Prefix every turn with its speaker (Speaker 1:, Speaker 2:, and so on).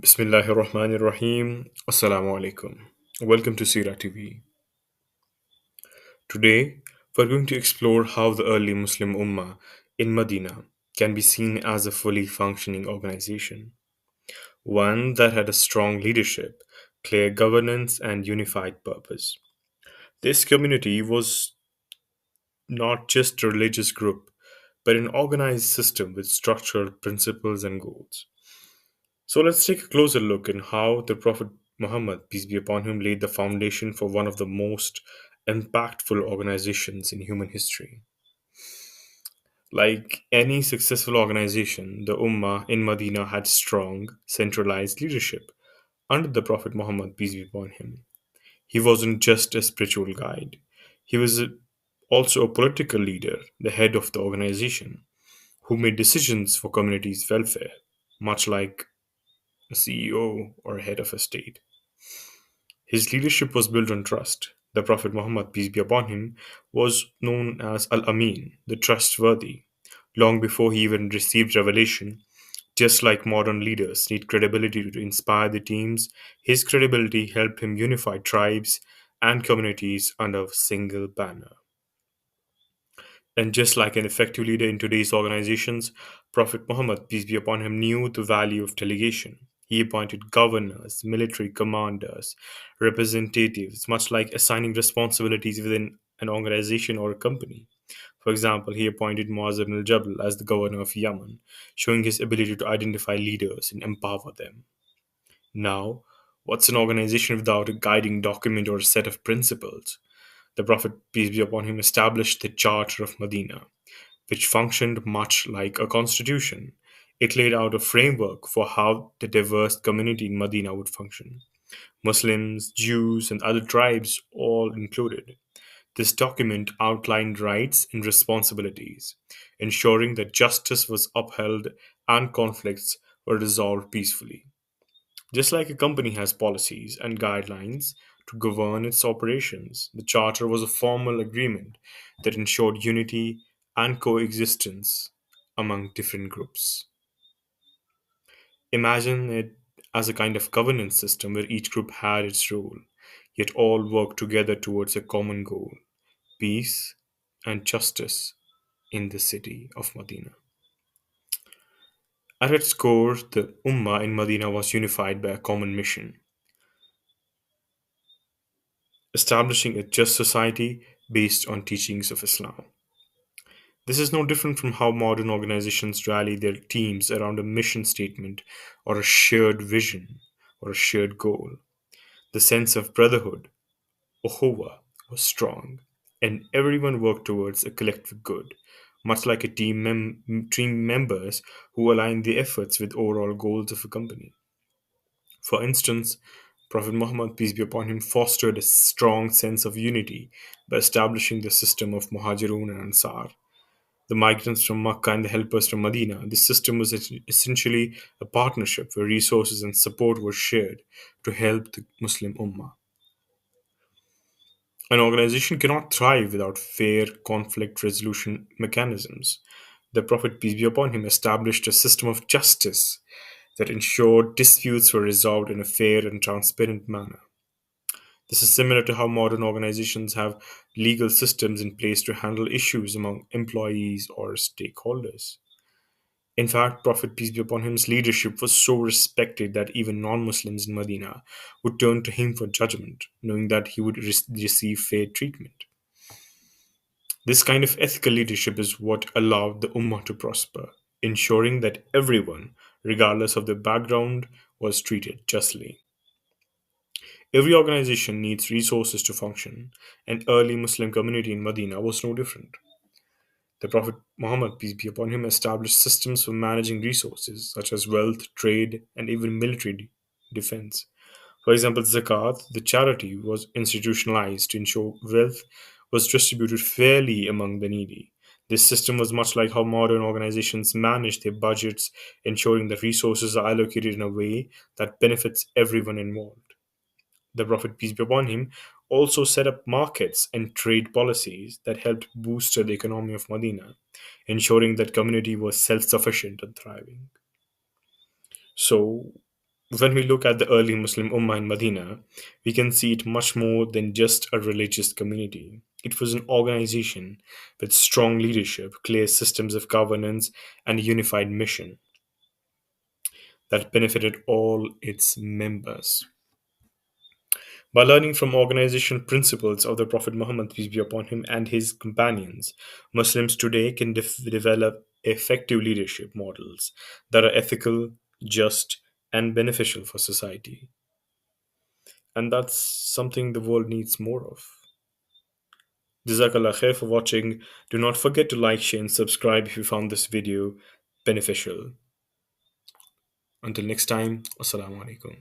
Speaker 1: Bismillahir Rahmanir Rahim. Assalamu alaikum. Welcome to Seerah TV. Today, we're going to explore how the early Muslim Ummah in Medina can be seen as a fully functioning organization, one that had a strong leadership, clear governance, and unified purpose. This community was not just a religious group, but an organized system with structured principles and goals. So let's take a closer look at how the Prophet Muhammad, peace be upon him, laid the foundation for one of the most impactful organizations in human history. Like any successful organization, the Ummah in Medina had strong, centralized leadership under the Prophet Muhammad, peace be upon him. He wasn't just a spiritual guide, he was also a political leader, the head of the organization, who made decisions for community's welfare, much like a CEO or head of a state. His leadership was built on trust. The Prophet Muhammad, peace be upon him, was known as Al Amin, the trustworthy, long before he even received revelation. Just like modern leaders need credibility to inspire the teams, his credibility helped him unify tribes and communities under a single banner. And just like an effective leader in today's organizations, Prophet Muhammad, peace be upon him, knew the value of delegation. He appointed governors, military commanders, representatives, much like assigning responsibilities within an organization or a company. For example, he appointed Muaz ibn al-Jabal as the governor of Yemen, showing his ability to identify leaders and empower them. Now, what's an organization without a guiding document or a set of principles? The Prophet, peace be upon him, established the Charter of Medina, which functioned much like a constitution. It laid out a framework for how the diverse community in Medina would function. Muslims, Jews, and other tribes all included. This document outlined rights and responsibilities, ensuring that justice was upheld and conflicts were resolved peacefully. Just like a company has policies and guidelines to govern its operations, the Charter was a formal agreement that ensured unity and coexistence among different groups. Imagine it as a kind of governance system where each group had its role, yet all worked together towards a common goal: peace and justice in the city of Medina. At its core, the Ummah in Medina was unified by a common mission: establishing a just society based on teachings of Islam. This is no different from how modern organizations rally their teams around a mission statement or a shared vision or a shared goal. The sense of brotherhood, Ohuwa, was strong, and everyone worked towards a collective good, much like team members who align their efforts with overall goals of a company. For instance, Prophet Muhammad, peace be upon him, fostered a strong sense of unity by establishing the system of Muhajirun and Ansar, the migrants from Makkah and the helpers from Medina. This system was essentially a partnership where resources and support were shared to help the Muslim Ummah. An organization cannot thrive without fair conflict resolution mechanisms. The Prophet, peace be upon him, established a system of justice that ensured disputes were resolved in a fair and transparent manner. This is similar to how modern organizations have legal systems in place to handle issues among employees or stakeholders. In fact, Prophet, peace be upon him's leadership was so respected that even non Muslims in Medina would turn to him for judgment, knowing that he would receive fair treatment. This kind of ethical leadership is what allowed the Ummah to prosper, ensuring that everyone, regardless of their background, was treated justly. Every organization needs resources to function, and early Muslim community in Medina was no different. The Prophet Muhammad, peace be upon him, established systems for managing resources such as wealth, trade, and even military defense. For example, zakat, the charity, was institutionalized to ensure wealth was distributed fairly among the needy. This system was much like how modern organizations manage their budgets, ensuring that resources are allocated in a way that benefits everyone involved. The Prophet, peace be upon him, also set up markets and trade policies that helped boost the economy of Medina, ensuring that community was self-sufficient and thriving. So, When we look at the early Muslim Ummah in Medina, we can see it much more than just a religious community. It was an organization with strong leadership, clear systems of governance, and a unified mission that benefited all its members. By learning from organizational principles of the Prophet Muhammad, peace be upon him, and his companions, Muslims today can develop effective leadership models that are ethical, just, and beneficial for society. And that's something the world needs more of. Jazakallah khair for watching. Do not forget to like, share, and subscribe if you found this video beneficial. Until next time, Assalamu alaikum.